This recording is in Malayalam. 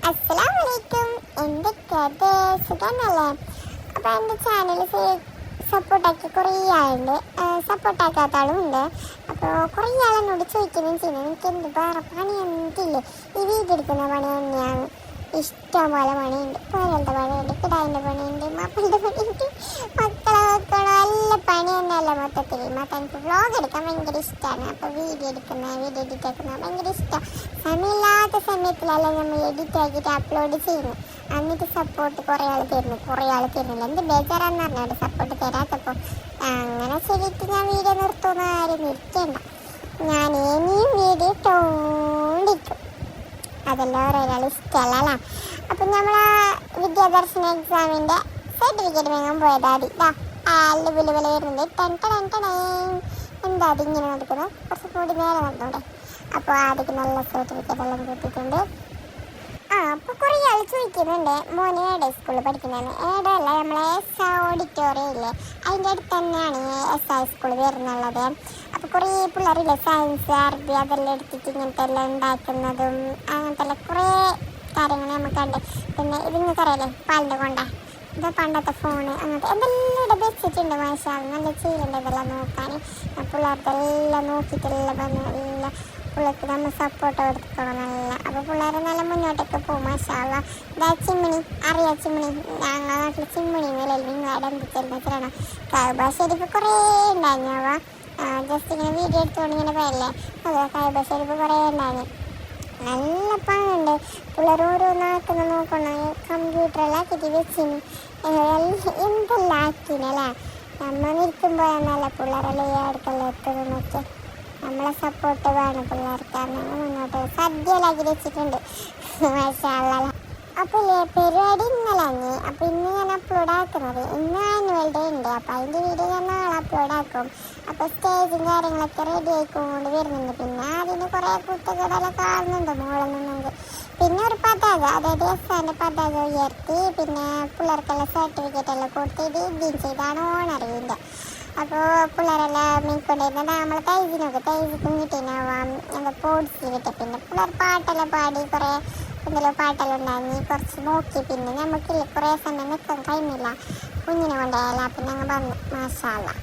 അസ്സലാമലൈക്കും. എന്തൊക്കെ സുഖന്നല്ലേ? അപ്പോൾ എൻ്റെ ചാനൽ സപ്പോർട്ടാക്കി കുറേ ആളുണ്ട്, സപ്പോർട്ടാക്കാത്ത ആളും ഉണ്ട്. അപ്പോൾ കുറേ ആളെന്നോട് ചോദിക്കുകയും ചെയ്യുന്നത് എനിക്ക് എന്ത് വേറെ പണി എന്തില്ലേ, ഈ വീഡിയോ എടുക്കുന്ന പണി തന്നെയാണ്. ഇഷ്ടം പോലെ പണിയുണ്ട്, പോലത്തെ പണിയുണ്ട്, കിടാവിൻ്റെ പണിയുണ്ട്, മാപ്പിളുടെ പണിയുണ്ട്, മക്കളെ നല്ല പണി തന്നെയല്ല മൊത്തത്തിൽ. എനിക്ക് വ്ളോഗ് എടുക്കാൻ ഭയങ്കര ഇഷ്ടമാണ്. അപ്പോൾ വീഡിയോ എഡിറ്റ് ആക്കുന്ന ഭയങ്കര ഇഷ്ടമാണ്. സമയമില്ലാത്ത സമയത്തിലല്ല നമ്മൾ എഡിറ്റ് ആക്കിയിട്ട് അപ്ലോഡ് ചെയ്യുന്നു. എന്നിട്ട് സപ്പോർട്ട് കുറേ ആൾ തരുന്നില്ല. എന്ത് ബേജാറാന്ന് പറഞ്ഞാൽ സപ്പോർട്ട് തരാത്തപ്പോൾ അങ്ങനെ ശരിയിട്ട് ഞാൻ വീഡിയോ നിർത്തുന്ന കാര്യം ഇരിക്കേണ്ട. ഞാൻ ഇനിയും വീഡിയോ ഇട്ടുകൊണ്ടിരിക്കും. അതെല്ലാം ഒരാൾ ഇഷ്ടമല്ല. അപ്പം നമ്മൾ വിദ്യാദർശന എക്സാമിൻ്റെ സർട്ടിഫിക്കറ്റ് വാങ്ങാൻ പോയതാടി. വില വരുന്നുണ്ട്. എന്താ അതിങ്ങനെ നടക്കുന്നത്? കുറച്ച് കൂടി നേരെ നടന്നൂടെ? അപ്പോൾ ആദ്യം നല്ല സർട്ടിഫിക്കറ്റ് എല്ലാം കിട്ടിയിട്ടുണ്ട്. അപ്പോൾ കുറേ ആൾ ചോദിക്കുന്നുണ്ട്, മോനെ ഏടെ സ്കൂളിൽ പഠിക്കുന്നതെന്ന്. ഏടല്ല, നമ്മളെ ഓഡിറ്റോറിയം ഇല്ലേ, അതിൻ്റെ അടുത്ത് തന്നെയാണ് SI സ്കൂൾ വരുന്നുള്ളത്. അപ്പോൾ കുറേ പിള്ളേരില്ലേ സയൻസ്, അറബി അതെല്ലാം എടുത്തിട്ട് ഇങ്ങനത്തെ എല്ലാം ഉണ്ടാക്കുന്നതും അങ്ങനത്തെ കുറേ കാര്യങ്ങൾ നമുക്കുണ്ട്. പിന്നെ ഇതിങ്ങൾക്ക് അറിയാലേ പാലിൻ്റെ കൊണ്ട ഇത് പണ്ടത്തെ ഫോണ് അങ്ങനത്തെ എന്തെല്ലാം ഇവിടെ വെച്ചിട്ടുണ്ട്. മാഷാ നല്ല ചെയ്യലുണ്ട് ഇതെല്ലാം നോക്കാൻ. പിള്ളേർക്കെല്ലാം നോക്കിയിട്ടെല്ലാം എല്ലാം പിള്ളേർക്ക് നമ്മൾ സപ്പോർട്ട് കൊടുക്കണം നല്ല. അപ്പോൾ പിള്ളേർ നല്ല മുന്നോട്ടൊക്കെ പോകും. മാഷാ ഇതാ ചിമ്മിണി അറിയാം, ചിമ്മിണി ഞങ്ങളുടെ നാട്ടിൽ ചിമ്മിണി മേലല്ലേ നിങ്ങളുടെ എന്തിച്ചെല്ലാം കഅബ ഷരീഫ് കുറേ ഉണ്ടായിരുന്നവ. ജസ്റ്റ് ഇങ്ങനെ വീഡിയോ എടുത്തുകൊണ്ട് ഇങ്ങനെ പോയല്ലേ, അതെ കഅബ ഷരീഫ് കുറേ ഉണ്ടായിരുന്നു. നല്ല പണുണ്ട്. പിള്ളേർ ഓരോന്നാക്കുന്ന നോക്കണം. കമ്പ്യൂട്ടറെല്ലാം ആക്കിയിട്ട് വെച്ചിന് എന്തെല്ലാം ആക്കിനല്ലേ. നമ്മൾ നിൽക്കുമ്പോഴാണല്ല പിള്ളേരെല്ലാം അടുക്കെല്ലാം എത്തുന്നതൊക്കെ. നമ്മളെ സപ്പോർട്ട് വേണം പിള്ളേർക്ക്. അങ്ങനെ മുന്നോട്ട് സദ്യയിലാക്കി വെച്ചിട്ടുണ്ട്. മാഷാ അല്ലാഹ്. അപ്പോൾ പരിപാടി ഇന്നലെ. അപ്പോൾ ഇന്ന് ഞാൻ അപ്ലോഡ് ആക്കുന്നത്. ഇന്ന് ആനുവൽ ഡേ ഉണ്ട്. അപ്പോൾ അതിൻ്റെ വീഡിയോ ഞാൻ നാളെ അപ്ലോഡ് ആക്കും. അപ്പോൾ സ്റ്റേജും കാര്യങ്ങളൊക്കെ റെഡി ആയിക്കൊണ്ട് വരുന്നുണ്ട്. പിന്നെ അതിന് കുറേ കുട്ടികളെല്ലാം കാണുന്നുണ്ട് മുകളിൽ നിന്നെങ്കിൽ. പിന്നെ ഒരു പതാക, അതായത് SIൻ്റെ പതാക ഉയർത്തി പിന്നെ പിള്ളേർക്കെല്ലാം സർട്ടിഫിക്കറ്റ് എല്ലാം കൊടുത്ത് ഇത് ചെയ്താണ് ഓണറിവിൻ്റെ. അപ്പോൾ പിള്ളേരെല്ലാം മീക്കൊണ്ടിരുന്നത് നമ്മളെ തൈജിക്കും കിട്ടീനാവാം എന്താ പോഡ്സ് കിട്ടി. പിന്നെ പിള്ളേർ പാട്ടെല്ലാം പാടി കുറേ എന്തെല്ലോ പാട്ടെല്ലാം ഉണ്ടായിരുന്നു. കുറച്ച് നോക്കി. പിന്നെ നമുക്കില്ല കുറേ സമയം നിൽക്കാൻ കഴിഞ്ഞില്ല, കുഞ്ഞിനെ കൊണ്ടുപോയാലും. പിന്നെ അങ്ങ് വന്നു. മാഷാ അല്ലാഹ്.